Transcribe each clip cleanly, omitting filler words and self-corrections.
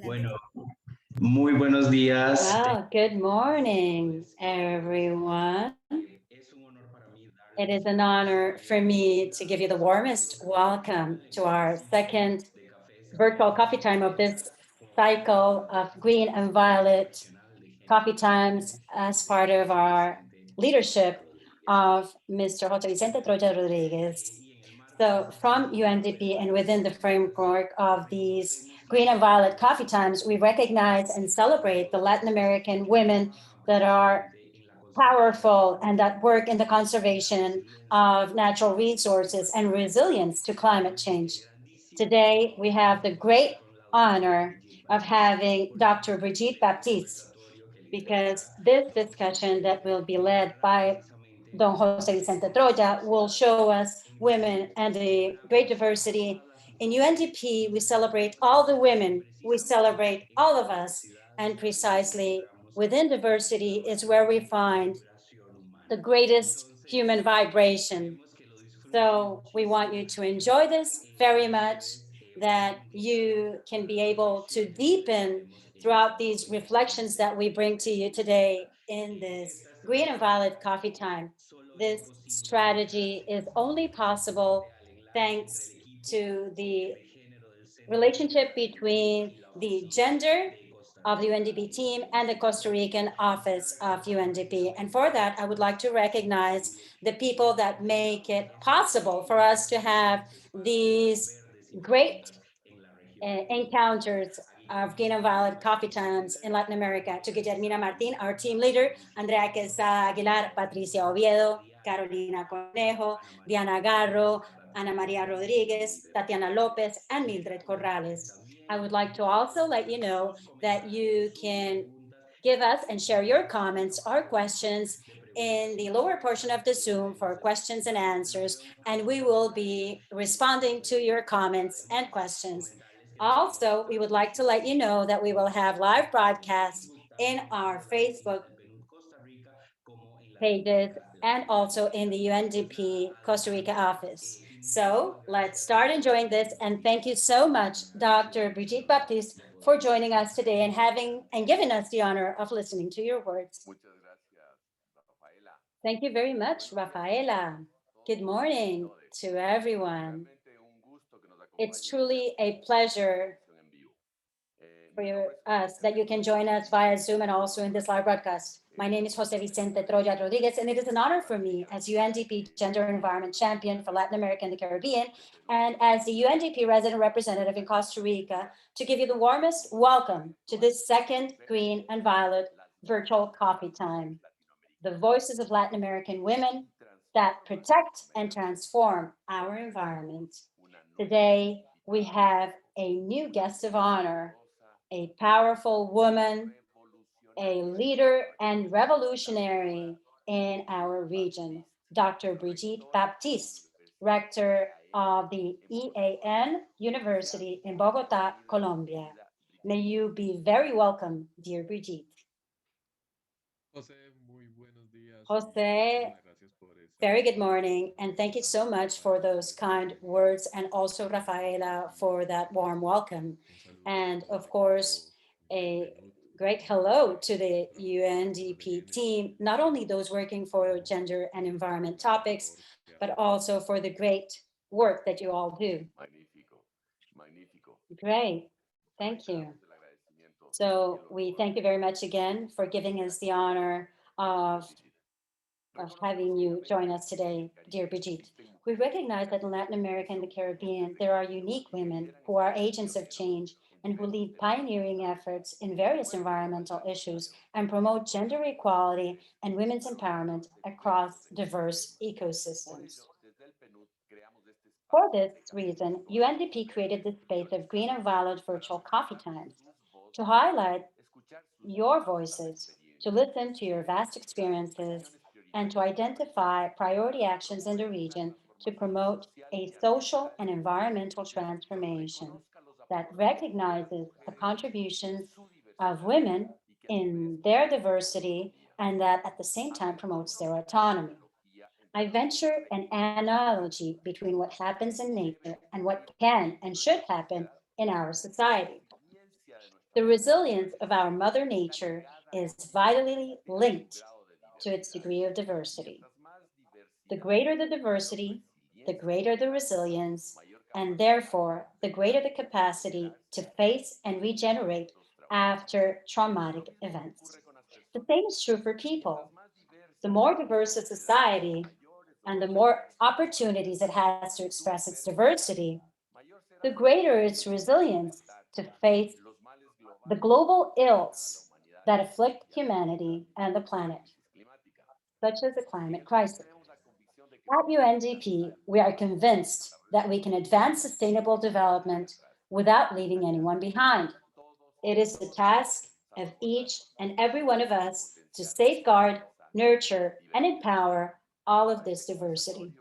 Bueno, muy buenos días. Well, good morning, everyone. It is an honor for me to give you the warmest welcome to our second virtual coffee time of this cycle of green and violet coffee times as part of our leadership of Mr. Jose Vicente Troya Rodriguez. So from UNDP and within the framework of these Green and Violet Coffee Times, we recognize and celebrate the Latin American women that are powerful and that work in the conservation of natural resources and resilience to climate change. Today, we have the great honor of having Dr. Brigitte Baptiste, because this discussion that will be led by Don Jose Vicente Troya will show us women and the great diversity. In UNDP, we celebrate all the women, we celebrate all of us, and precisely within diversity is where we find the greatest human vibration. So we want you to enjoy this very much, that you can be able to deepen throughout these reflections that we bring to you today in this green and violet coffee time. This strategy is only possible thanks to the relationship between the gender of the UNDP team and the Costa Rican office of UNDP. And for that, I would like to recognize the people that make it possible for us to have these great encounters of green and violet coffee times in Latin America. To Guillermina Martin, our team leader, Andrea Quesada Aguilar, Patricia Oviedo, Carolina Conejo, Diana Garro, Ana Maria Rodriguez, Tatiana Lopez, and Mildred Corrales. I would like to also let you know that you can give us and share your comments or questions in the lower portion of the Zoom for questions and answers, and we will be responding to your comments and questions. Also, we would like to let you know that we will have live broadcasts in our Facebook pages and also in the UNDP Costa Rica office. So let's start enjoying this. And thank you so much, Dr. Brigitte Baptiste, for joining us today and having and giving us the honor of listening to your words. Thank you very much, Rafaela. Good morning to everyone. It's truly a pleasure for us that you can join us via Zoom and also in this live broadcast. My name is Jose Vicente Troya Rodriguez, and it is an honor for me as UNDP Gender and Environment Champion for Latin America and the Caribbean, and as the UNDP resident representative in Costa Rica, to give you the warmest welcome to this second Green and Violet virtual coffee time. The voices of Latin American women that protect and transform our environment. Today, we have a new guest of honor, a powerful woman, a leader and revolutionary in our region, Dr. Brigitte Baptiste, rector of the EAN University in Bogota, Colombia. May you be very welcome, dear Brigitte. Jose, very good morning, and thank you so much for those kind words, and also Rafaela for that warm welcome. And of course, a great hello to the UNDP team, not only those working for gender and environment topics, but also for the great work that you all do. Great, thank you. So we thank you very much again for giving us the honor of having you join us today, dear Brigitte. We recognize that in Latin America and the Caribbean, there are unique women who are agents of change and who lead pioneering efforts in various environmental issues and promote gender equality and women's empowerment across diverse ecosystems. For this reason, UNDP created this space of green and violet virtual coffee times to highlight your voices, to listen to your vast experiences, and to identify priority actions in the region to promote a social and environmental transformation that recognizes the contributions of women in their diversity and that at the same time promotes their autonomy. I venture an analogy between what happens in nature and what can and should happen in our society. The resilience of our Mother Nature is vitally linked to its degree of diversity. The greater the diversity, the greater the resilience, and therefore the greater the capacity to face and regenerate after traumatic events. The same is true for people. The more diverse a society and the more opportunities it has to express its diversity, the greater its resilience to face the global ills that afflict humanity and the planet, such as the climate crisis. At UNDP, we are convinced that we can advance sustainable development without leaving anyone behind. It is the task of each and every one of us to safeguard, nurture, and empower all of this diversity.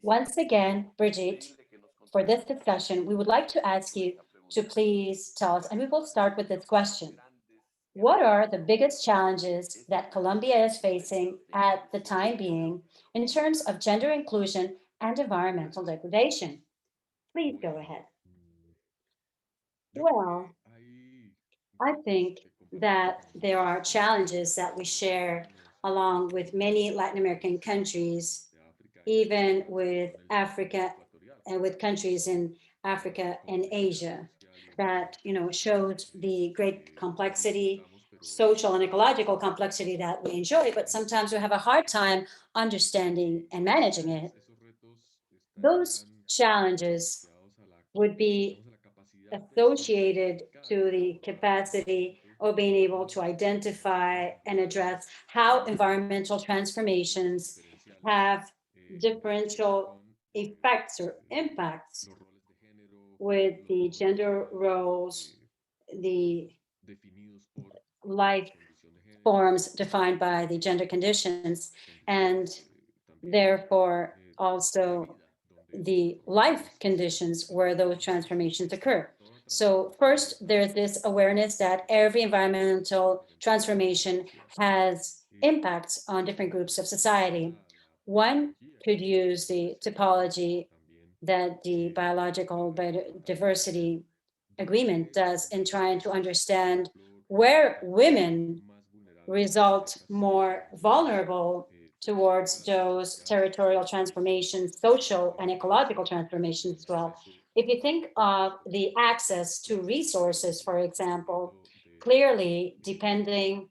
Once again, Brigitte, for this discussion, we would like to ask you to please tell us, and we will start with this question. What are the biggest challenges that Colombia is facing at the time being in terms of gender inclusion and environmental degradation? Please go ahead. Well, I think that there are challenges that we share along with many Latin American countries, even with Africa and with countries in Africa and Asia, that shows the great complexity, social and ecological complexity that we enjoy, but sometimes we have a hard time understanding and managing it. Those challenges would be associated to the capacity of being able to identify and address how environmental transformations have differential effects or impacts with the gender roles, the life forms defined by the gender conditions, and therefore also the life conditions where those transformations occur. So first, there's this awareness that every environmental transformation has impacts on different groups of society. One could use the typology that the biological biodiversity agreement does in trying to understand where women result more vulnerable towards those territorial transformations, social and ecological transformations as well. If you think of the access to resources, for example, clearly depending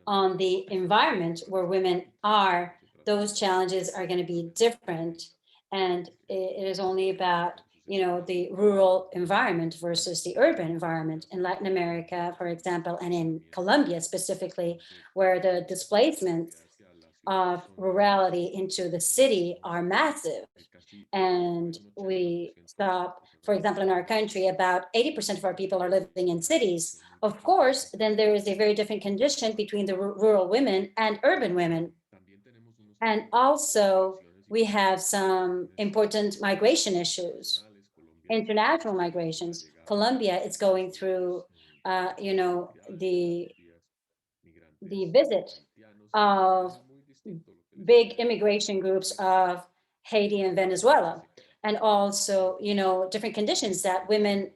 on the environment where women are, those challenges are going to be different. And it is only about the rural environment versus the urban environment in Latin America, for example, and in Colombia specifically, where the displacements of rurality into the city are massive. And we stop, for example, in our country, about 80% of our people are living in cities. Of course, then there is a very different condition between the rural women and urban women. And also, we have some important migration issues, international migrations. Colombia is going through, the visit of big immigration groups of Haiti and Venezuela, and also, different conditions that women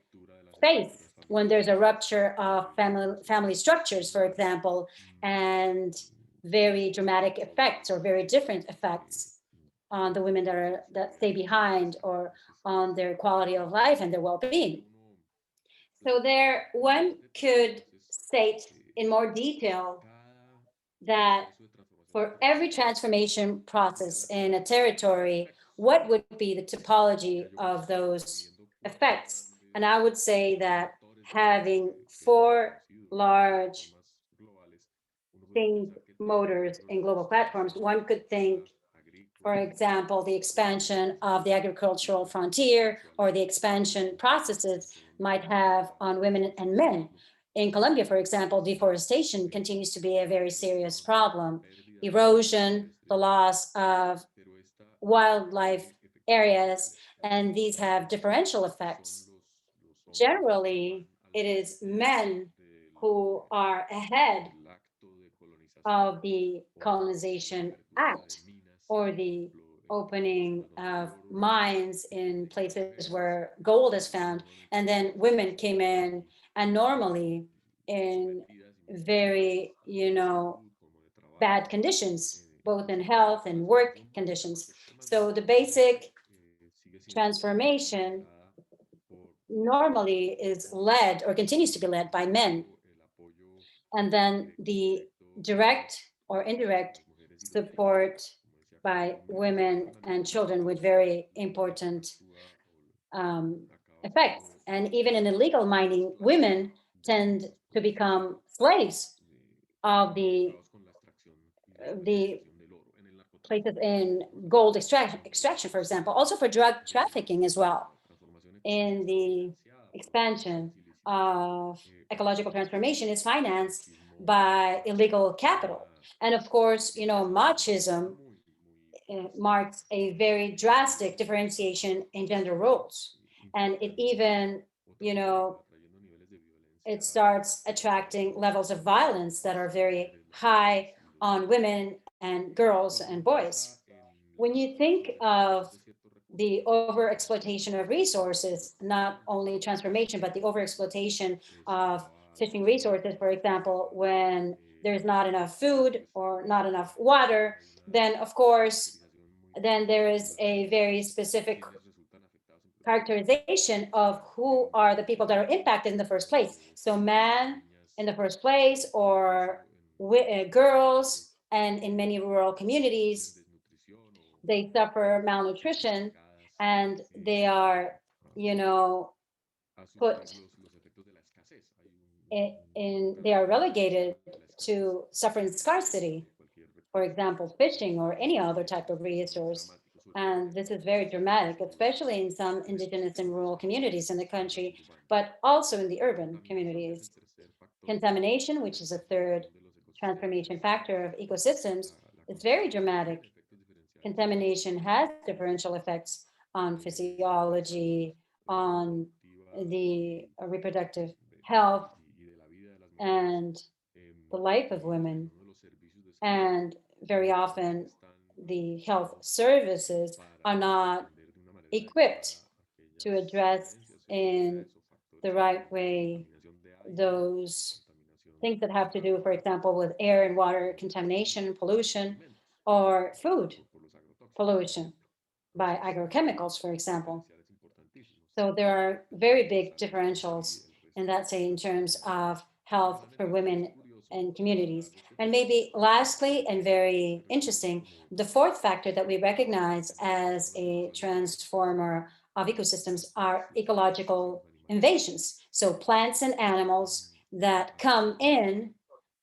face when there's a rupture of family structures, for example, and very dramatic effects or very different effects on the women that stay behind or on their quality of life and their well-being. So there, one could state in more detail that for every transformation process in a territory, what would be the typology of those effects? And I would say that having four large think motors in global platforms, one could think, for example, the expansion of the agricultural frontier or the expansion processes might have on women and men. In Colombia, for example, deforestation continues to be a very serious problem. Erosion, the loss of wildlife areas, and these have differential effects. Generally, it is men who are ahead of the colonization act or the opening of mines in places where gold is found. And then women came in and normally in very, bad conditions, both in health and work conditions. So the basic transformation normally is led or continues to be led by men. And then the direct or indirect support by women and children with very important effects. And even in illegal mining, women tend to become slaves of the places in gold extraction, for example, also for drug trafficking as well. In the expansion of ecological transformation is financed by illegal capital. And of course, machismo marks a very drastic differentiation in gender roles. And it even, it starts attracting levels of violence that are very high on women and girls and boys. When you think of the overexploitation of resources, not only transformation, but the overexploitation of fishing resources, for example, when there's not enough food or not enough water, then of course, then there is a very specific characterization of who are the people that are impacted in the first place. So men in the first place, or girls, and in many rural communities, they suffer malnutrition and they are, put they are relegated to suffering scarcity, for example, fishing or any other type of resource. And this is very dramatic, especially in some indigenous and rural communities in the country, but also in the urban communities. Contamination, which is a third transformation factor of ecosystems, is very dramatic. Contamination has differential effects on physiology, on the reproductive health, and the life of women. And very often, the health services are not equipped to address in the right way those things that have to do, for example, with air and water contamination, pollution, or food pollution by agrochemicals, for example. So there are very big differentials in that, say, in terms of health for women and communities. And maybe lastly, and very interesting, the fourth factor that we recognize as a transformer of ecosystems are ecological invasions. So plants and animals that come in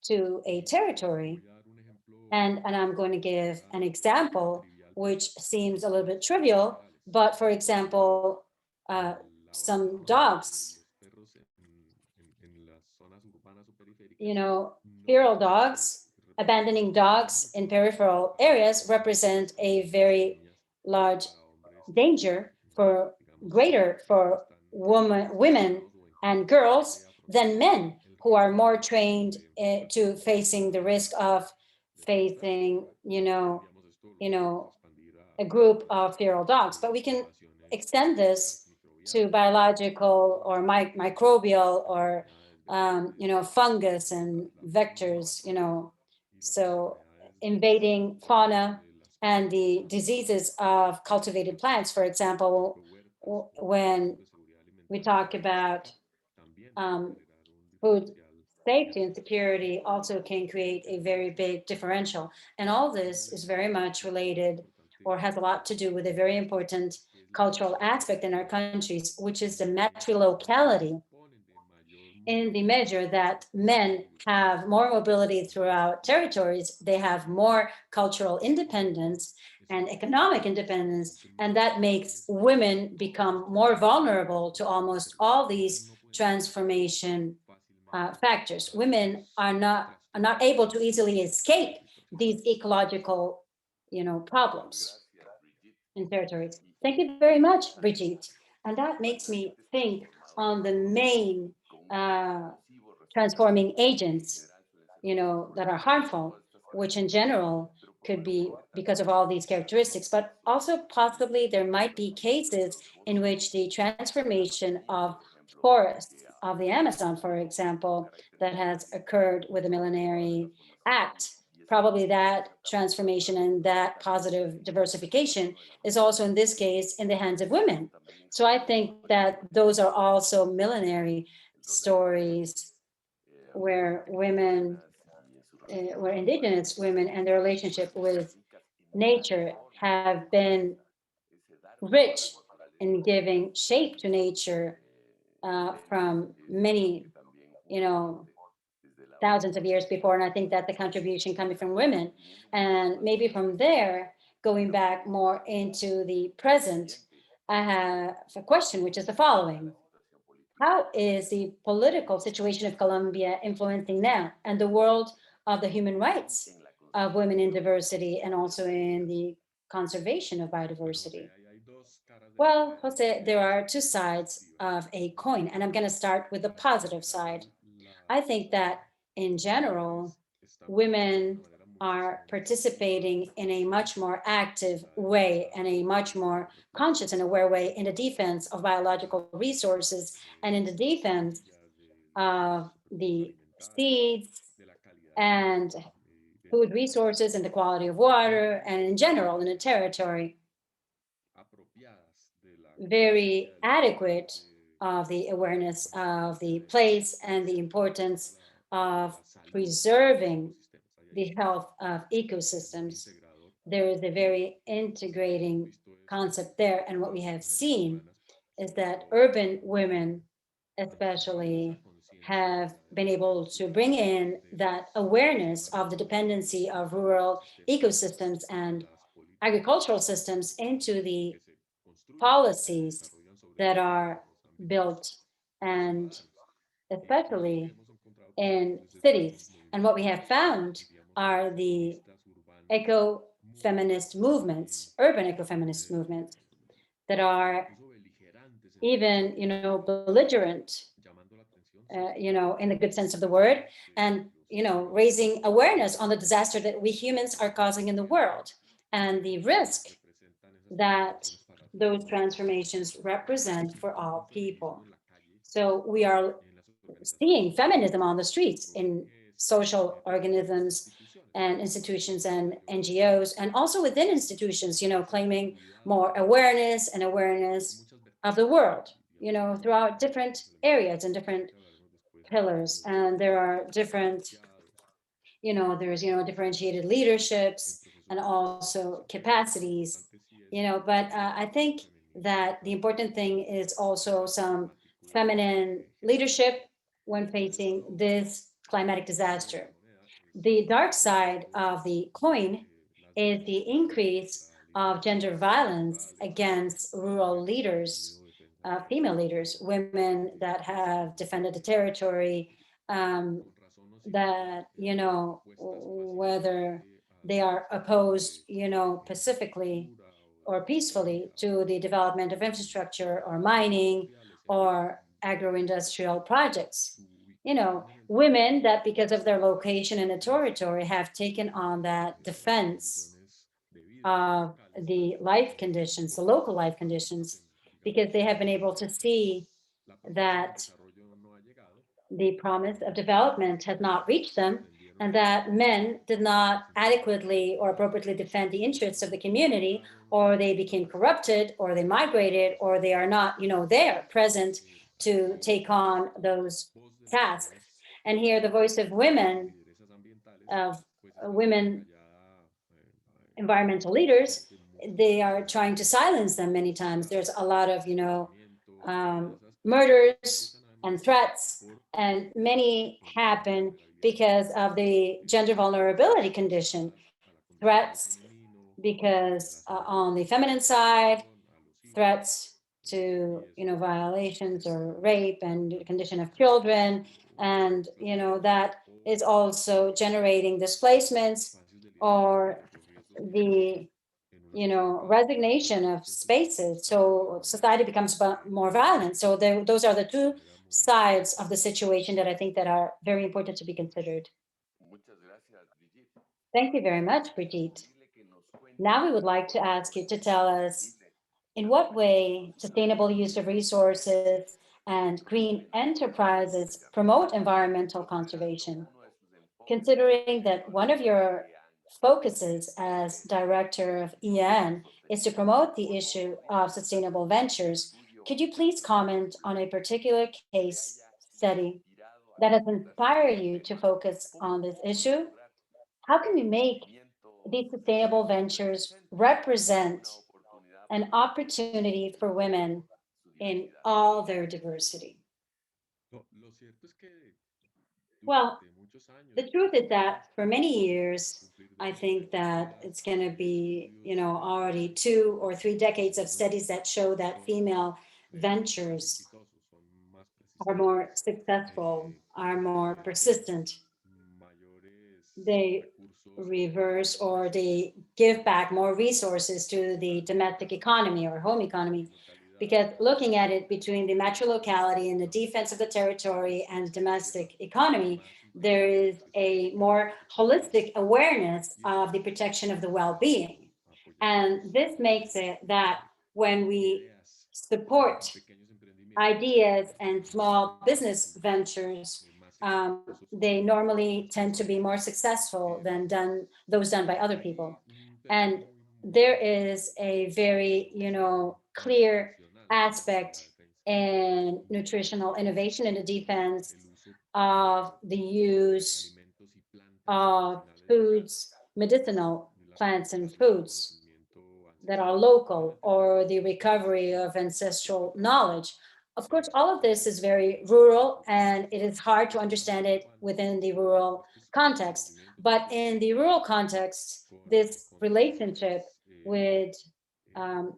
to a territory. And I'm going to give an example, which seems a little bit trivial, but for example, some dogs, you know, feral dogs, abandoning dogs in peripheral areas represent a very large danger for greater for women and girls than men who are more trained to facing the risk of facing, a group of feral dogs. But we can extend this to biological or microbial or fungus and vectors, so invading fauna and the diseases of cultivated plants. For example, when we talk about food safety and security, also can create a very big differential. And all this is very much related or has a lot to do with a very important cultural aspect in our countries, which is the matrilocality, in the measure that men have more mobility throughout territories, they have more cultural independence and economic independence, and that makes women become more vulnerable to almost all these transformation factors. Women are not able to easily escape these ecological, problems in territories. Thank you very much, Brigitte. And that makes me think on the main transforming agents, that are harmful, which in general could be because of all these characteristics, but also possibly there might be cases in which the transformation of forests of the Amazon, for example, that has occurred with the Millenary Act. Probably that transformation and that positive diversification is also in this case in the hands of women. So I think that those are also millenary stories where women, where indigenous women and their relationship with nature have been rich in giving shape to nature from many, you know, thousands of years before. And I think that the contribution coming from women, and maybe from there, going back more into the present, I have a question, which is the following. How is the political situation of Colombia influencing now and the world of the human rights of women in diversity and also in the conservation of biodiversity? Well, Jose, there are two sides of a coin, and I'm going to start with the positive side. I think that in general, women are participating in a much more active way and a much more conscious and aware way in the defense of biological resources and in the defense of the seeds and food resources and the quality of water and in general in a territory very adequate of the awareness of the place and the importance of preserving the health of ecosystems. There is a very integrating concept there. And what we have seen is that urban women, especially, have been able to bring in that awareness of the dependency of rural ecosystems and agricultural systems into the policies that are built, and especially in cities. And what we have found are the eco-feminist movements, urban eco-feminist movements that are even, belligerent, in the good sense of the word, and, raising awareness on the disaster that we humans are causing in the world and the risk that those transformations represent for all people. So we are seeing feminism on the streets in social organisms and institutions and NGOs, and also within institutions, claiming more awareness and awareness of the world, throughout different areas and different pillars. And there are different, there's, differentiated leaderships and also capacities, but I think that the important thing is also some feminine leadership when facing this climatic disaster. The dark side of the coin is the increase of gender violence against rural leaders, female leaders, women that have defended the territory, that, whether they are opposed, pacifically or peacefully to the development of infrastructure or mining or agro-industrial projects. Women that because of their location in the territory have taken on that defense of the life conditions, the local life conditions, because they have been able to see that the promise of development had not reached them, and that men did not adequately or appropriately defend the interests of the community, or they became corrupted, or they migrated, or they are not, there present to take on those tasks. And here the voice of women environmental leaders, they are trying to silence them many times. There's a lot of, murders and threats, and many happen because of the gender vulnerability condition. Threats because on the feminine side, threats to, violations or rape and the condition of children. And, that is also generating displacements or the resignation of spaces, so society becomes more violent. So those are the two sides of the situation that I think that are very important to be considered. Thank you very much, Brigitte. Now we would like to ask you to tell us in what way sustainable use of resources and green enterprises promote environmental conservation. Considering that one of your focuses as director of EAN is to promote the issue of sustainable ventures, could you please comment on a particular case study that has inspired you to focus on this issue? How can we make these sustainable ventures represent an opportunity for women in all their diversity? Well, the truth is that for many years, I think that it's going to be, already 2 or 3 decades of studies that show that female ventures are more successful, are more persistent. They reverse or they give back more resources to the domestic economy or home economy. Because looking at it between the metro locality and the defense of the territory and domestic economy, there is a more holistic awareness of the protection of the well-being. And this makes it that when we support ideas and small business ventures, they normally tend to be more successful than those done by other people. And there is a very, clear aspect in nutritional innovation in the defense of the use of foods, medicinal plants and foods that are local, or the recovery of ancestral knowledge. Of course, all of this is very rural and it is hard to understand it within the rural context. But in the rural context, this relationship with um,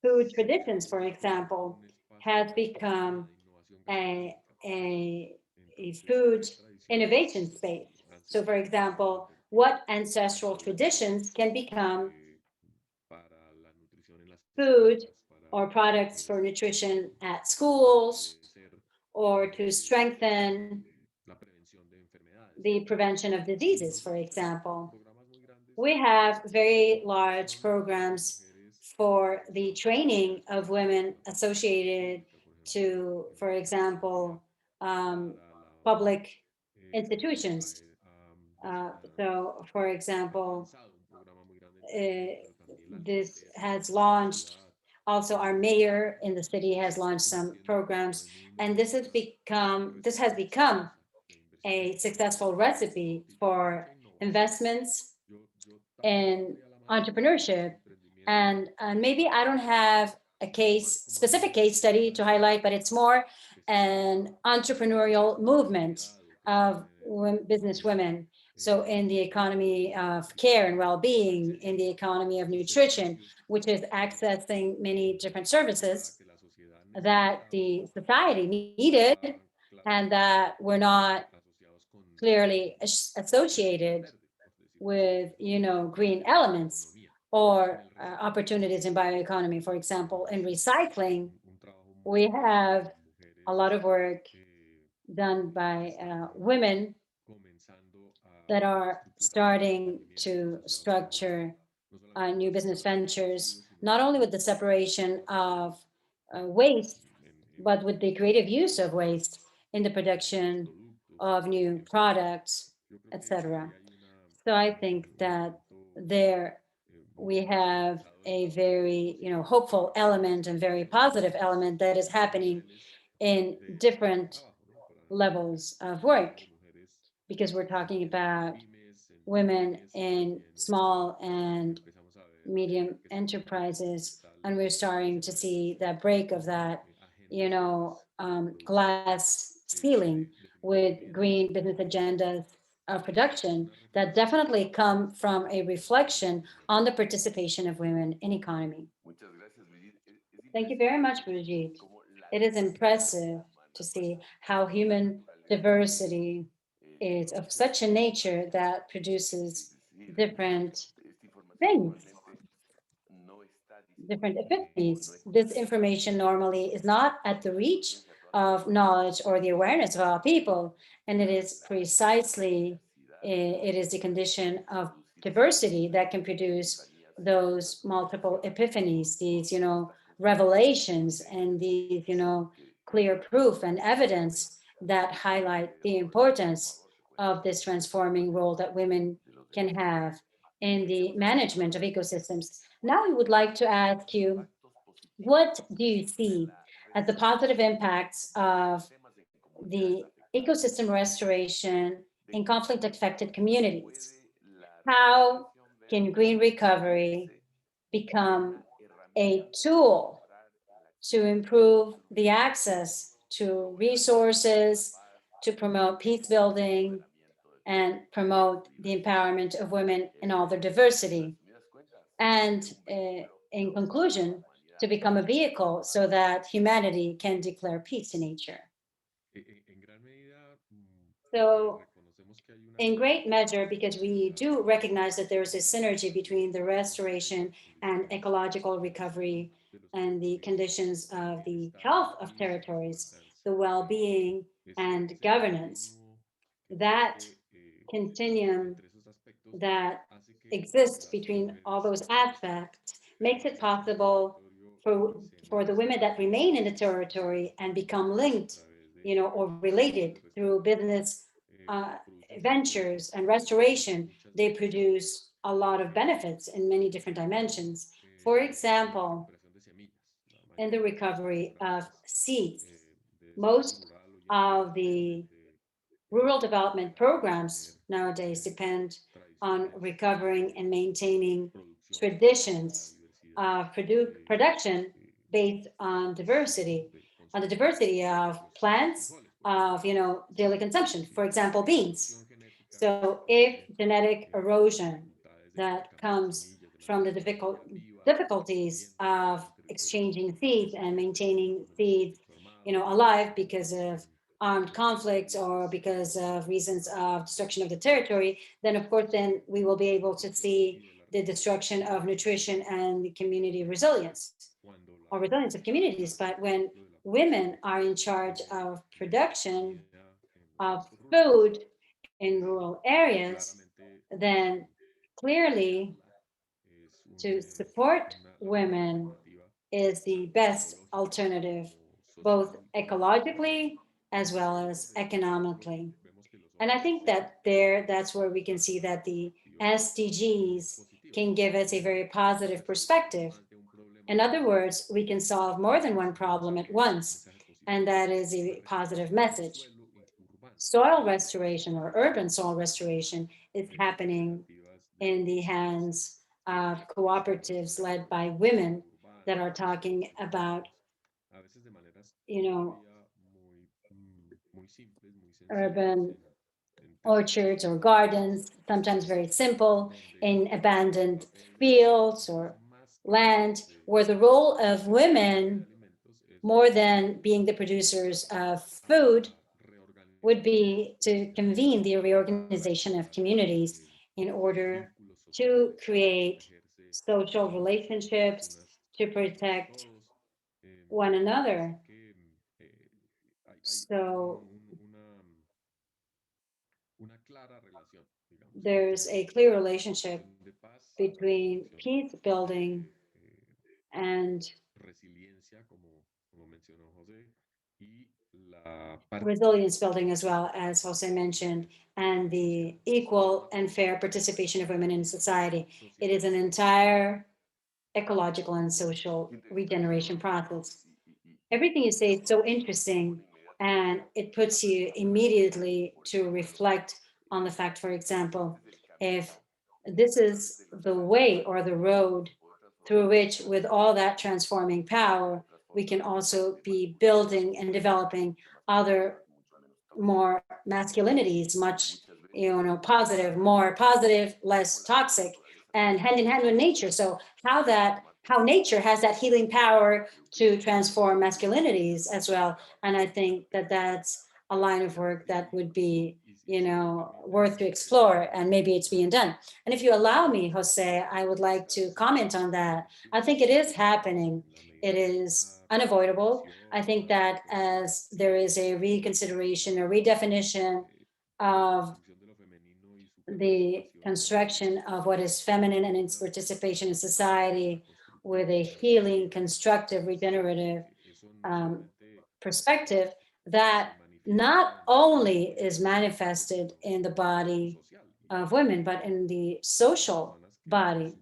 food traditions, for example, has become a, a, a food innovation space. So, for example, what ancestral traditions can become food or products for nutrition at schools, or to strengthen the prevention of diseases, for example. We have very large programs for the training of women associated to, for example, public institutions. So, for example, this has launched, also our mayor in the city has launched some programs, and this has become a successful recipe for investments in entrepreneurship. And maybe I don't have a specific case study to highlight, but it's more an entrepreneurial movement of business women. So in the economy of care and well-being, in the economy of nutrition, which is accessing many different services that the society needed and that were not clearly associated with, green elements or opportunities in bioeconomy. For example, in recycling, we have a lot of work done by women that are starting to structure new business ventures, not only with the separation of waste, but with the creative use of waste in the production of new products, etc. So I think that there we have a very, hopeful element and very positive element that is happening in different levels of work, because we're talking about women in small and medium enterprises, and we're starting to see the break of that, glass ceiling with green business agendas of production that definitely come from a reflection on the participation of women in economy. Thank you very much, Brigitte. It is impressive to see how human diversity is of such a nature that produces different things, different epiphanies. This information normally is not at the reach of knowledge or the awareness of our people, and it is precisely it is the condition of diversity that can produce those multiple epiphanies, these revelations and these, clear proof and evidence that highlight the importance of this transforming role that women can have in the management of ecosystems. Now, we would like to ask you, what do you see as the positive impacts of the ecosystem restoration in conflict affected communities? How can green recovery become a tool to improve the access to resources, to promote peace building, and promote the empowerment of women in all their diversity? And in conclusion, to become a vehicle so that humanity can declare peace in nature. So, in great measure, because we do recognize that there's a synergy between the restoration and ecological recovery and the conditions of the health of territories, the well-being and governance, that continuum that exists between all those aspects makes it possible for the women that remain in the territory and become linked, or related through business uh, ventures and restoration. They produce a lot of benefits in many different dimensions. For example, in the recovery of seeds, most of the rural development programs nowadays depend on recovering and maintaining traditions of production based on the diversity of plants, of daily consumption. For example, beans. So if genetic erosion that comes from the difficulties of exchanging seeds and maintaining seeds, alive because of armed conflicts or because of reasons of destruction of the territory, then of course, then we will be able to see the destruction of nutrition and the community resilience or resilience of communities. But when women are in charge of production of food in rural areas, then clearly to support women is the best alternative, both ecologically as well as economically. And I think that that's where we can see that the SDGs can give us a very positive perspective. In other words, we can solve more than one problem at once, and that is a positive message. Soil restoration or urban soil restoration is happening in the hands of cooperatives led by women that are talking about, you know, urban orchards or gardens, sometimes very simple, in abandoned fields or land, where the role of women, more than being the producers of food, would be to convene the reorganization of communities in order to create social relationships, to protect one another. So there's a clear relationship between peace building and resilience building, as well as Jose mentioned, and the equal and fair participation of women in society. It is an entire ecological and social regeneration process. Everything you say is so interesting, and it puts you immediately to reflect on the fact, for example, if this is the way or the road through which, with all that transforming power, we can also be building and developing other more masculinities, much positive, more positive, less toxic, and hand in hand with nature. So how nature has that healing power to transform masculinities as well. And I think that that's a line of work that would be worth to explore, and maybe it's being done. And if you allow me, Jose, I would like to comment on that. I think it is happening. It is unavoidable. I think that as there is a reconsideration, a redefinition of the construction of what is feminine and its participation in society, with a healing, constructive, regenerative um, perspective that not only is manifested in the body of women, but in the social body.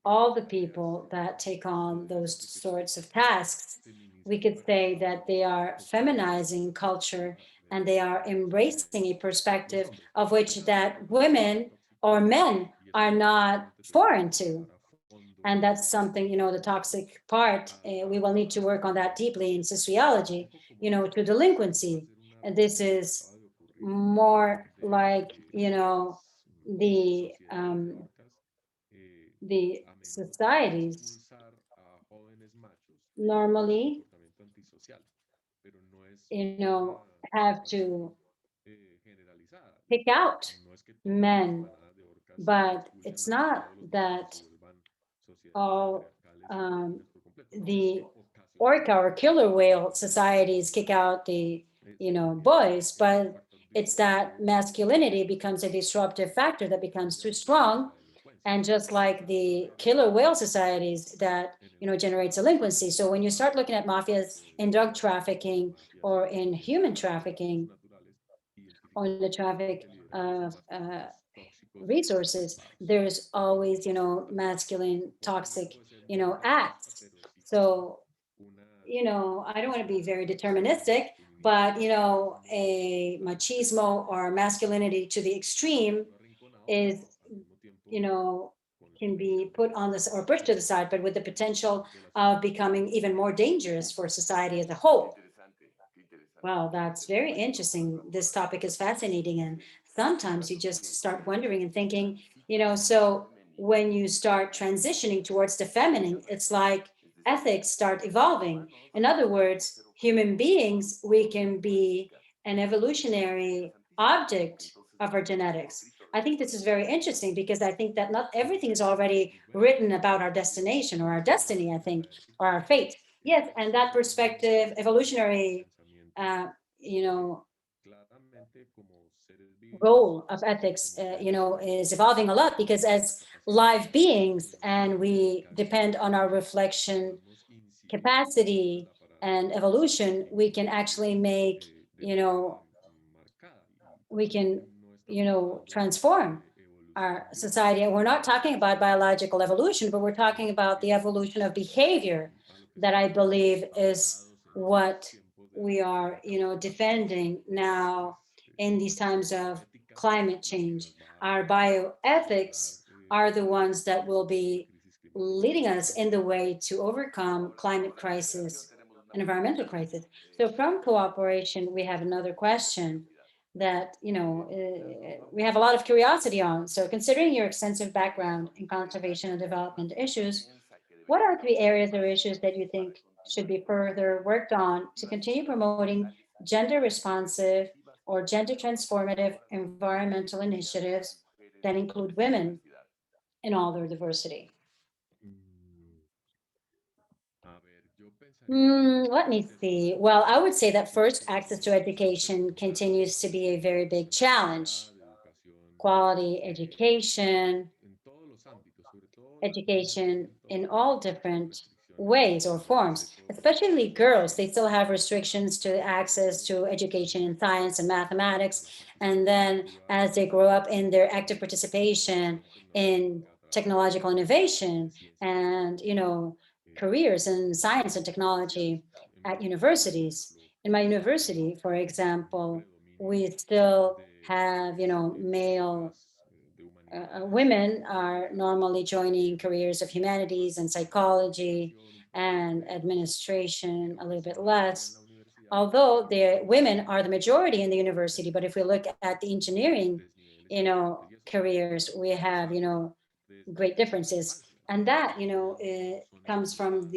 All the people that take on those sorts of tasks, we could say that they are feminizing culture and they are embracing a perspective of which that women or men are not foreign to. And that's something, the toxic part, we will need to work on that deeply in sociology, to delinquency. And this is more like, the societies normally, have to pick out men, but it's not that all the orca or killer whale societies kick out the boys, but it's that masculinity becomes a disruptive factor that becomes too strong. And just like the killer whale societies that generates delinquency. So when you start looking at mafias in drug trafficking or in human trafficking or in the traffic of resources, there's always masculine toxic acts. So I don't want to be very deterministic, but a machismo or masculinity to the extreme is you know, can be put on this or pushed to the side, but with the potential of becoming even more dangerous for society as a whole. Wow, that's very interesting. This topic is fascinating. And sometimes you just start wondering and thinking, so when you start transitioning towards the feminine, it's like ethics start evolving. In other words, human beings, we can be an evolutionary object of our genetics. I think this is very interesting because I think that not everything is already written about our destination or our destiny, I think, or our fate. Yes, and that perspective, evolutionary uh, you know, goal of ethics, is evolving a lot because as live beings and we depend on our reflection capacity and evolution, we can actually make, we can, transform our society. And we're not talking about biological evolution, but we're talking about the evolution of behavior that I believe is what we are, defending now in these times of climate change. Our bioethics are the ones that will be leading us in the way to overcome climate crisis and environmental crisis. So from cooperation, we have another question that we have a lot of curiosity on. So considering your extensive background in conservation and development issues, what are three areas or issues that you think should be further worked on to continue promoting gender responsive or gender transformative environmental initiatives that include women in all their diversity? Let me see. Well, I would say that first, access to education continues to be a very big challenge. Quality education in all different ways or forms, especially girls. They still have restrictions to access to education in science and mathematics. And then as they grow up in their active participation in technological innovation and, careers in science and technology at universities. In my university, for example, we still have, male women are normally joining careers of humanities and psychology and administration a little bit less. Although the women are the majority in the university, but if we look at the engineering, careers, we have, great differences. And that, it comes from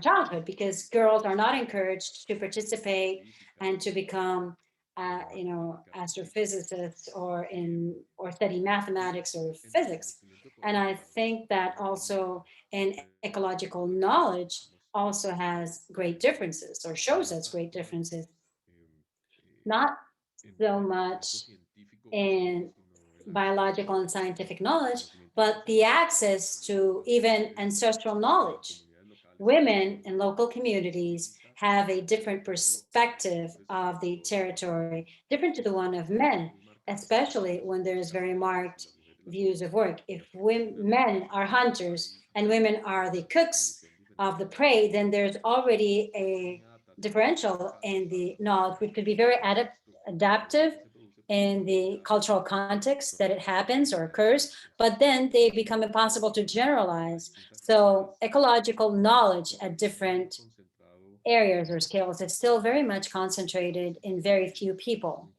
childhood because girls are not encouraged to participate and to become astrophysicists or study mathematics or physics. And I think that also in ecological knowledge also has great differences or shows us great differences, not so much in biological and scientific knowledge, but the access to even ancestral knowledge. Women in local communities have a different perspective of the territory, different to the one of men, especially when there's very marked views of work. If men are hunters and women are the cooks of the prey, then there's already a differential in the knowledge, which could be very adaptive in the cultural context that it happens or occurs, but then they become impossible to generalize. So ecological knowledge at different areas or scales is still very much concentrated in very few people.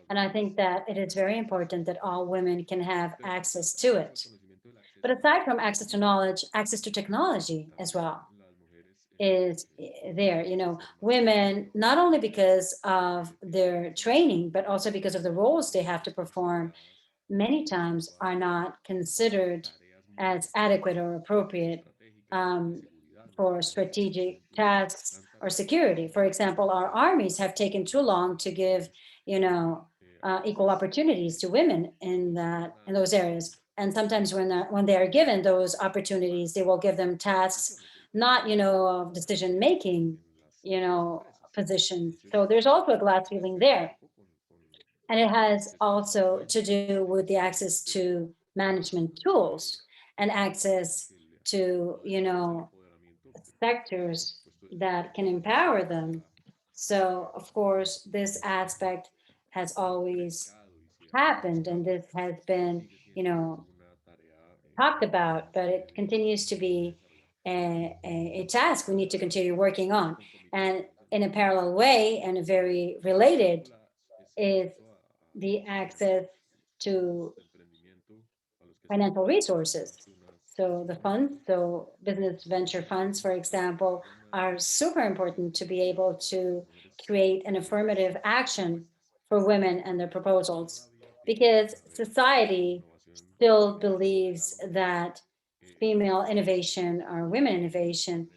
And I think that it is very important that all women can have access to it. But aside from access to knowledge, access to technology as well is there. Women, not only because of their training, but also because of the roles they have to perform, many times are not considered as adequate or appropriate um, for strategic tasks or security. For example, our armies have taken too long to give, equal opportunities to women in those areas. And sometimes when they are given those opportunities, they will give them tasks not, of decision making, positions. So there's also a glass ceiling there. And it has also to do with the access to management tools and access to, sectors that can empower them. So, of course, this aspect has always happened and this has been, talked about, but it continues to be a task we need to continue working on. And in a parallel way and a very related is the access to financial resources. So the funds, so business venture funds, for example, are super important to be able to create an affirmative action for women and their proposals, because society still believes that female innovation or women innovation,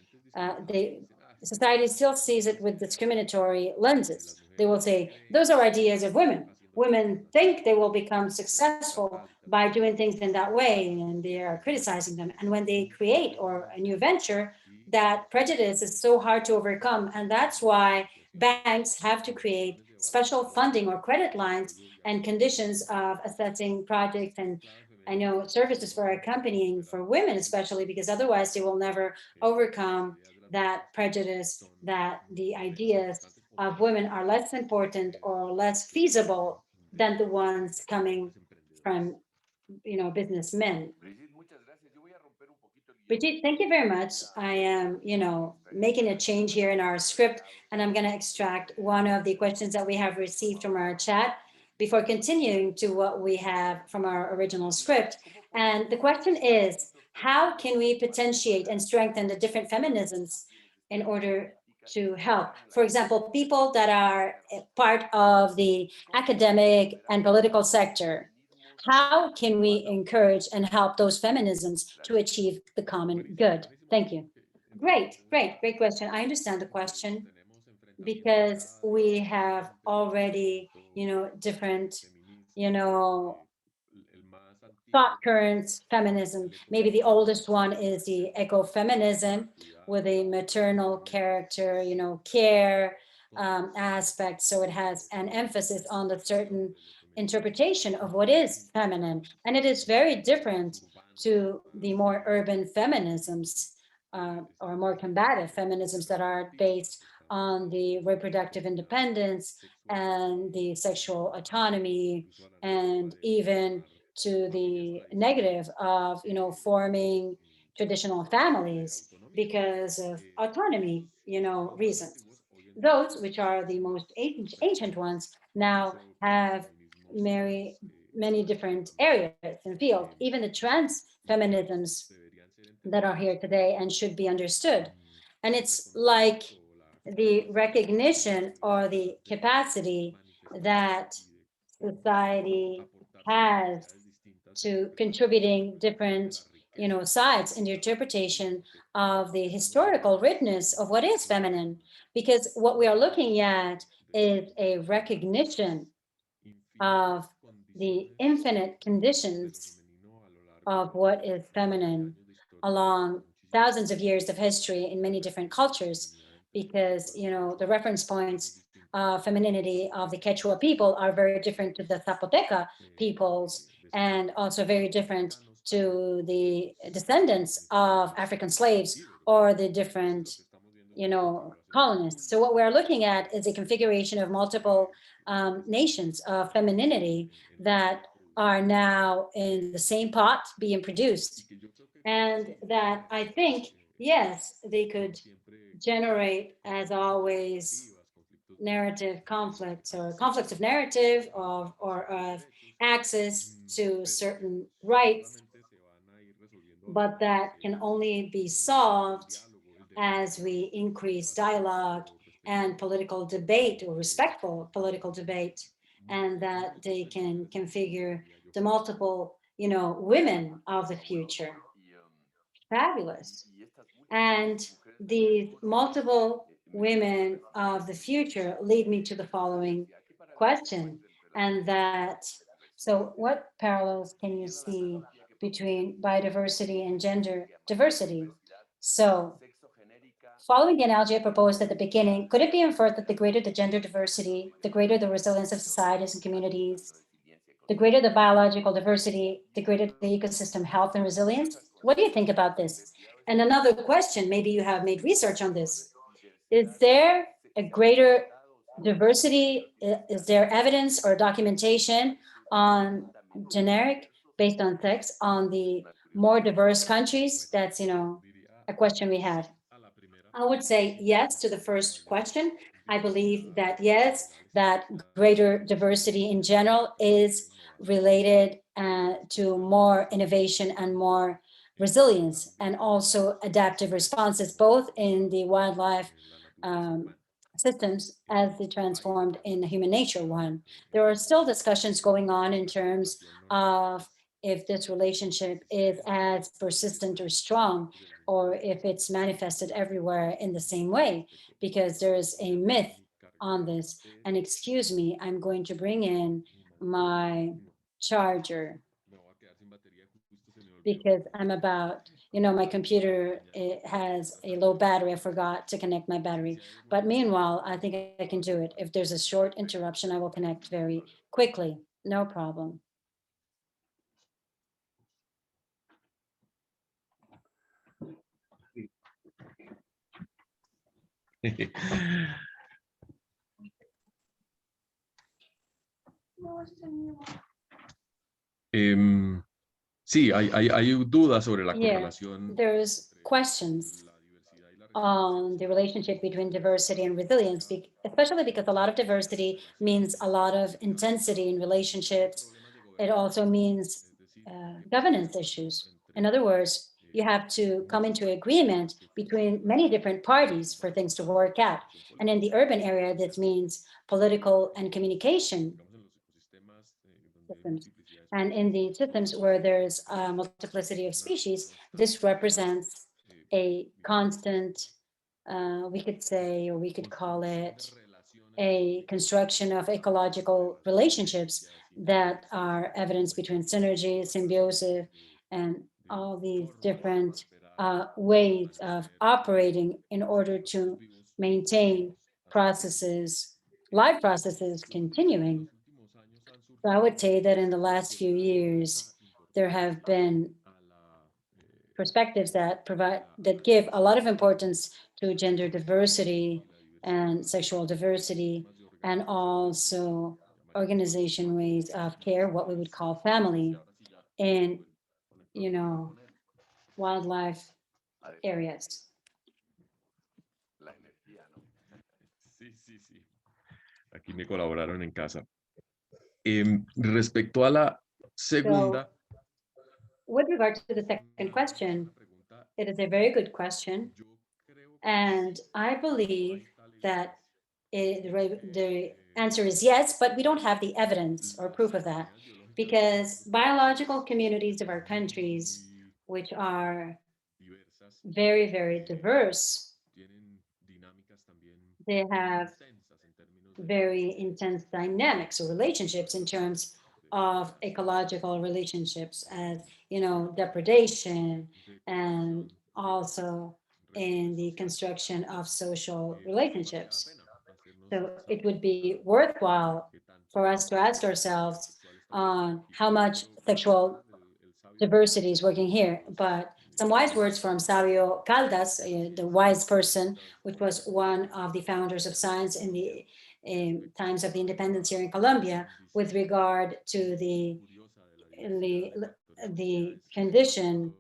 they society still sees it with discriminatory lenses. They will say those are ideas of women. Women think they will become successful by doing things in that way, and they are criticizing them. And when they create or a new venture, that prejudice is so hard to overcome, and that's why banks have to create special funding or credit lines and conditions of assessing projects and I know services for accompanying for women, especially because otherwise they will never overcome that prejudice that the ideas of women are less important or less feasible than the ones coming from, businessmen. Brigitte, thank you very much. I am, making a change here in our script, and I'm going to extract one of the questions that we have received from our chat before continuing to what we have from our original script. And the question is, how can we potentiate and strengthen the different feminisms in order to help? For example, people that are part of the academic and political sector, how can we encourage and help those feminisms to achieve the common good? Thank you. Great question. I understand the question because we have already, different, you know, thought currents, feminism. Maybe the oldest one is the ecofeminism with a maternal character, care aspect. So it has an emphasis on the certain interpretation of what is feminine. And it is very different to the more urban feminisms or more combative feminisms that are based on the reproductive independence and the sexual autonomy and even to the negative of forming traditional families because of autonomy reasons. Those which are the most ancient ones now have many different areas and fields, even the trans feminisms that are here today and should be understood. And it's like the recognition or the capacity that society has to contributing different sides in the interpretation of the historical richness of what is feminine, because what we are looking at is a recognition of the infinite conditions of what is feminine along thousands of years of history in many different cultures, because the reference points of femininity of the Quechua people are very different to the Zapoteca peoples, and also very different to the descendants of African slaves or the different colonists. So what we're looking at is a configuration of multiple nations of femininity that are now in the same pot being produced. And that I think, yes, they could generate, as always, narrative conflicts or conflicts of narrative or of access to certain rights, but that can only be solved as we increase dialogue and political debate or respectful political debate, and that they can configure the multiple, women of the future. Fabulous. And these multiple women of the future lead me to the following question. And that, so what parallels can you see between biodiversity and gender diversity? So following the analogy I proposed at the beginning, could it be inferred that the greater the gender diversity, the greater the resilience of societies and communities, the greater the biological diversity, the greater the ecosystem health and resilience? What do you think about this? And another question, maybe you have made research on this. Is there a greater diversity? Is there evidence or documentation on generic based on sex on the more diverse countries? That's, a question we have. I would say yes to the first question. I believe that yes, that greater diversity in general is related to more innovation and more resilience, and also adaptive responses, both in the wildlife um, systems as they transformed in the human nature one. There are still discussions going on in terms of if this relationship is as persistent or strong, or if it's manifested everywhere in the same way, because there is a myth on this. And excuse me, I'm going to bring in my charger because I'm about, my computer, it has a low battery. I forgot to connect my battery. But meanwhile, I think I can do it. If there's a short interruption, I will connect very quickly. No problem. Sí, hay dudas sobre la Yeah, correlación there's questions on the relationship between diversity and resilience, especially because a lot of diversity means a lot of intensity in relationships. It also means governance issues. In other words, you have to come into agreement between many different parties for things to work out. And in the urban area, this means political and communication systems. And in the systems where there's a multiplicity of species, this represents a constant, we could say, or we could call it a construction of ecological relationships that are evidence between synergy, symbiosis, and all these different ways of operating in order to maintain processes, life processes continuing. So I would say that in the last few years, there have been perspectives that give a lot of importance to gender diversity and sexual diversity, and also organization ways of care, what we would call family, in wildlife areas. Sí. Aquí me colaboraron en casa. Respecto a la segunda. So, with regard to the second question, it is a very good question. And I believe that the answer is yes, but we don't have the evidence or proof of that, because biological communities of our countries, which are very, very diverse, they have very intense dynamics or relationships in terms of ecological relationships, as depredation, and also in the construction of social relationships. So it would be worthwhile for us to ask ourselves on how much sexual diversity is working here. But some wise words from Sabio Caldas, the wise person, which was one of the founders of science in the times of the independence here in Colombia, with regard to the condition,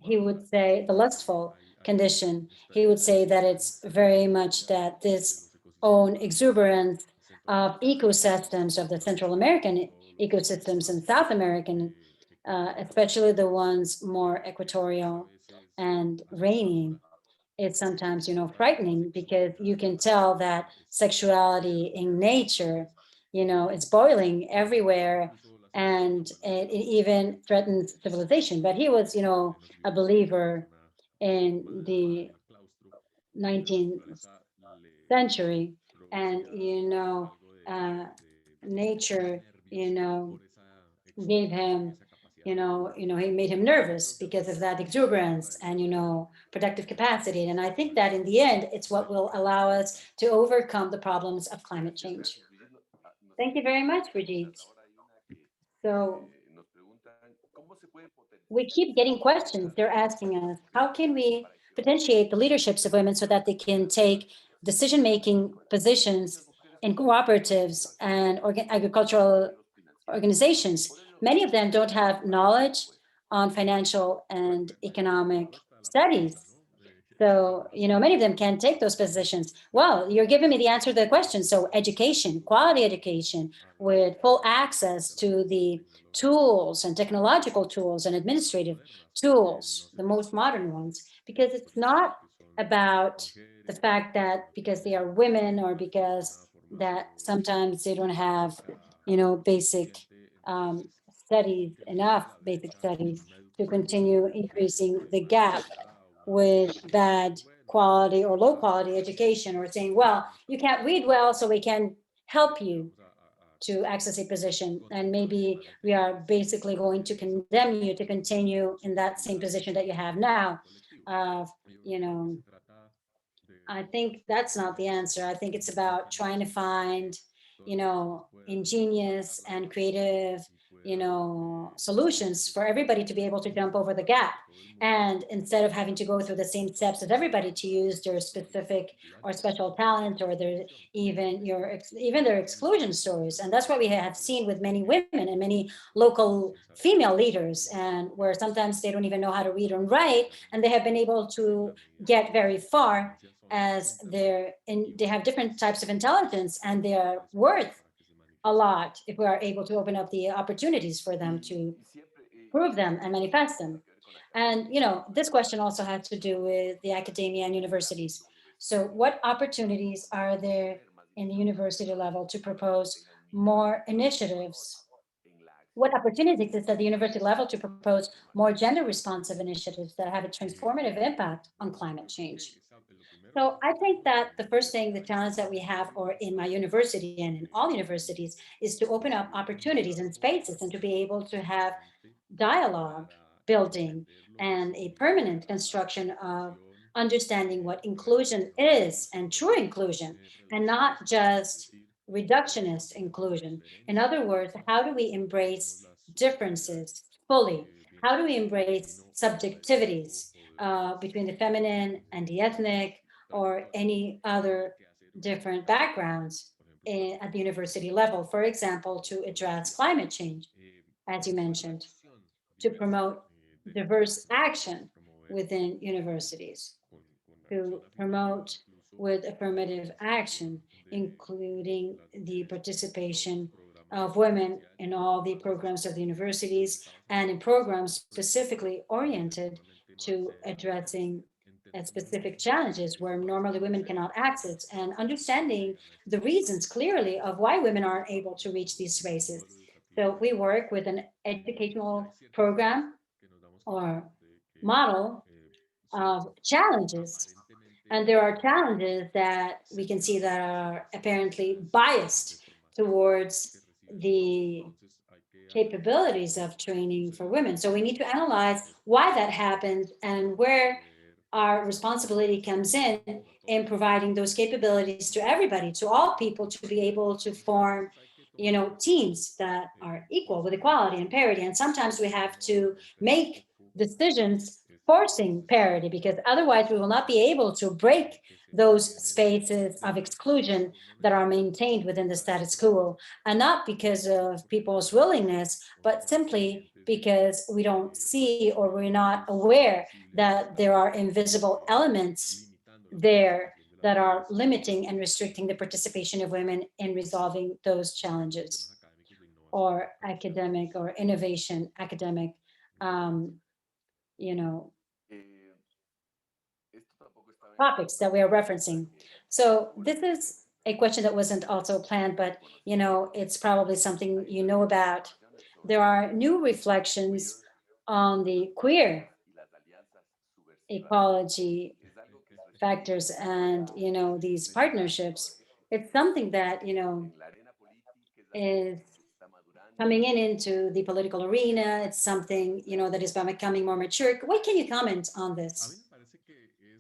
he would say, the lustful condition, he would say that it's very much that this own exuberance of ecosystems of the Central American ecosystems and South American, especially the ones more equatorial and rainy, it's sometimes, frightening, because you can tell that sexuality in nature, it's boiling everywhere, and it even threatens civilization. But he was, a believer in the 19th century, and, nature, gave him, he made him nervous because of that exuberance and, productive capacity. And I think that in the end, it's what will allow us to overcome the problems of climate change. Thank you very much, Brigitte. So we keep getting questions. They're asking us, how can we potentiate the leaderships of women so that they can take decision-making positions in cooperatives and agricultural organizations? Many of them don't have knowledge on financial and economic studies. So, many of them can't take those positions. Well, you're giving me the answer to the question. So education, quality education, with full access to the tools and technological tools and administrative tools, the most modern ones, because it's not about the fact that because they are women or because that sometimes they don't have, basic studies, enough basic studies to continue increasing the gap with bad quality or low quality education, or saying, well, you can't read well, so we can help you to access a position. And maybe we are basically going to condemn you to continue in that same position that you have now. Uh, you know, I think that's not the answer. I think it's about trying to find, ingenious and creative, solutions for everybody to be able to jump over the gap. And instead of having to go through the same steps of everybody to use their specific or special talent, or their even their exclusion stories. And that's what we have seen with many women and many local female leaders, and where sometimes they don't even know how to read and write, and they have been able to get very far, as they have different types of intelligence, and they are worth a lot if we are able to open up the opportunities for them to prove them and manifest them. And this question also has to do with the academia and universities. So what opportunities are there in the university level to propose more initiatives? What opportunities exist at the university level to propose more gender responsive initiatives that have a transformative impact on climate change? So I think that the first thing, the challenge that we have, or in my university and in all universities, is to open up opportunities and spaces, and to be able to have dialogue building and a permanent construction of understanding what inclusion is, and true inclusion, and not just reductionist inclusion. In other words, how do we embrace differences fully? How do we embrace subjectivities between the feminine and the ethnic, or any other different backgrounds at the university level, for example, to address climate change, as you mentioned, to promote diverse action within universities, to promote with affirmative action, including the participation of women in all the programs of the universities, and in programs specifically oriented to addressing specific challenges where normally women cannot access, and understanding the reasons clearly of why women aren't able to reach these spaces. So we work with an educational program or model of challenges. And there are challenges that we can see that are apparently biased towards the capabilities of training for women. So we need to analyze why that happened and where our responsibility comes in providing those capabilities to everybody, to all people, to be able to form, teams that are equal with equality and parity. And sometimes we have to make decisions forcing parity, because otherwise we will not be able to break those spaces of exclusion that are maintained within the status quo, and not because of people's willingness, but simply because we don't see or we're not aware that there are invisible elements there that are limiting and restricting the participation of women in resolving those challenges, or academic or innovation, academic, you know, topics that we are referencing. So this is a question that wasn't also planned, but it's probably something about. There are new reflections on the queer ecology factors and these partnerships. It's something that is coming into the political arena. It's something that is becoming more mature. What can you comment on this?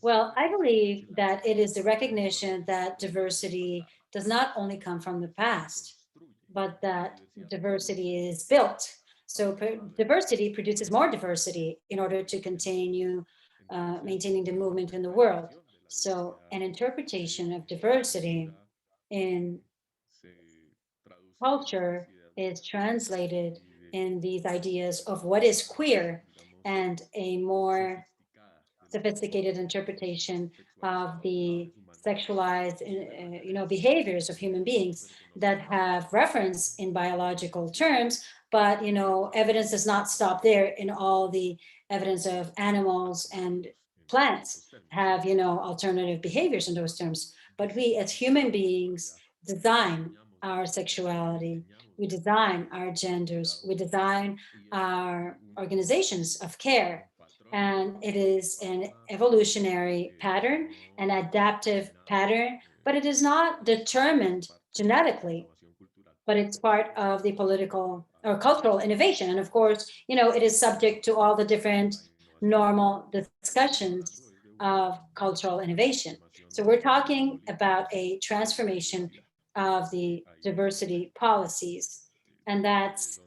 Well, I believe that it is the recognition that diversity does not only come from the past, but that diversity is built. So diversity produces more diversity in order to continue maintaining the movement in the world. So an interpretation of diversity in culture is translated in these ideas of what is queer, and a more sophisticated interpretation of the sexualized behaviors of human beings that have reference in biological terms, but evidence does not stop there. In all the evidence of animals and plants have alternative behaviors in those terms, but we as human beings design our sexuality, we design our genders, we design our organizations of care. And it is an evolutionary pattern, an adaptive pattern, but it is not determined genetically, but it's part of the political or cultural innovation. And of course, it is subject to all the different normal discussions of cultural innovation. So we're talking about a transformation of the diversity policies. And that's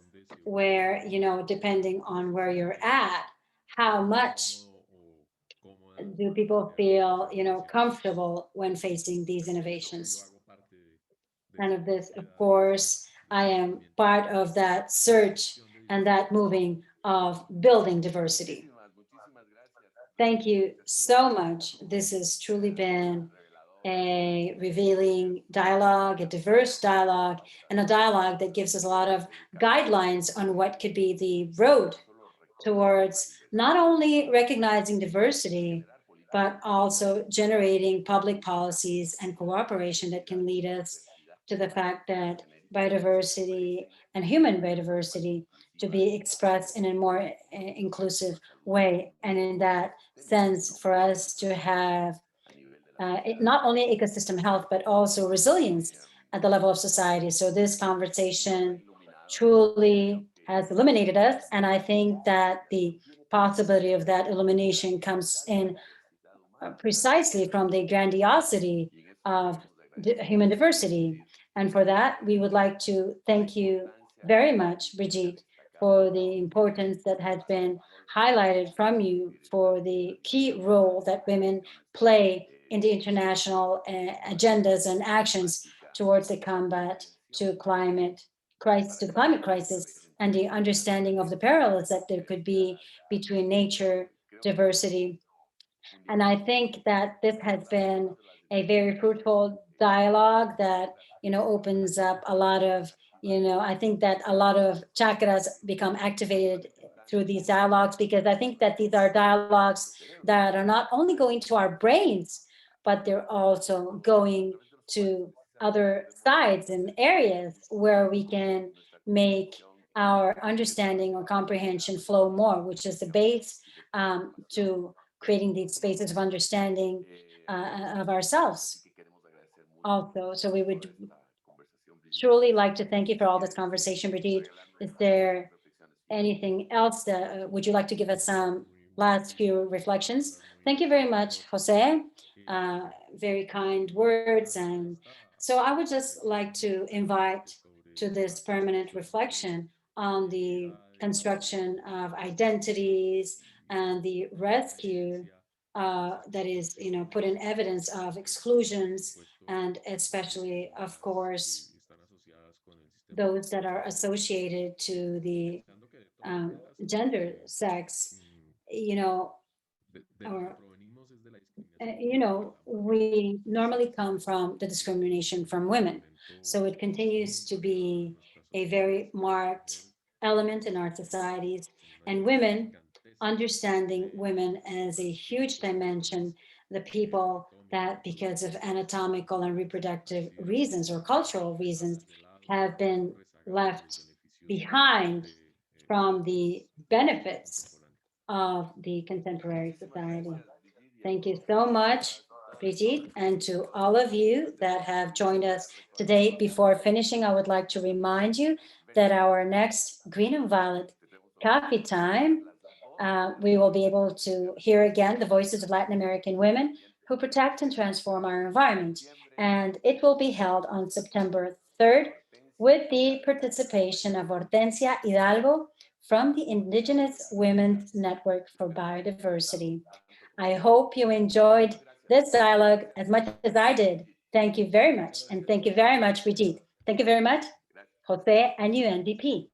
where, depending on where you're at, how much do people feel, comfortable when facing these innovations? And of this, of course, I am part of that search and that moving of building diversity. Thank you so much. This has truly been a revealing dialogue, a diverse dialogue, and a dialogue that gives us a lot of guidelines on what could be the road towards not only recognizing diversity, but also generating public policies and cooperation that can lead us to the fact that biodiversity and human biodiversity to be expressed in a more inclusive way. And in that sense, for us to have not only ecosystem health, but also resilience at the level of society. So this conversation truly has illuminated us. And I think that the possibility of that illumination comes in precisely from the grandiosity of human diversity. And for that, we would like to thank you very much, Brigitte, for the importance that has been highlighted from you for the key role that women play in the international agendas and actions towards the combat to climate crisis, to the climate crisis, and the understanding of the parallels that there could be between nature, diversity. And I think that this has been a very fruitful dialogue that, opens up a lot of, I think that a lot of chakras become activated through these dialogues, because I think that these are dialogues that are not only going to our brains, but they're also going to other sides and areas where we can make our understanding or comprehension flow more, which is the base to creating these spaces of understanding of ourselves also. So we would truly like to thank you for all this conversation, Brigitte. Is there anything else that would you like to give us some last few reflections? Thank you very much, Jose. Very kind words. And so I would just like to invite to this permanent reflection on the construction of identities and the rescue that is, put in evidence of exclusions, and especially, of course, those that are associated to the gender, sex, or we normally come from the discrimination from women. So it continues to be a very marked element in our societies, and women, understanding women as a huge dimension, the people that because of anatomical and reproductive reasons or cultural reasons have been left behind from the benefits of the contemporary society. Thank you so much, Brigitte, and to all of you that have joined us today. Before finishing, I would like to remind you that our next Green and Violet Coffee Time, we will be able to hear again the voices of Latin American women who protect and transform our environment. And it will be held on September 3rd with the participation of Hortensia Hidalgo from the Indigenous Women's Network for Biodiversity. I hope you enjoyed this dialogue as much as I did. Thank you very much. And thank you very much, Brigitte. Thank you very much, Jose and UNDP.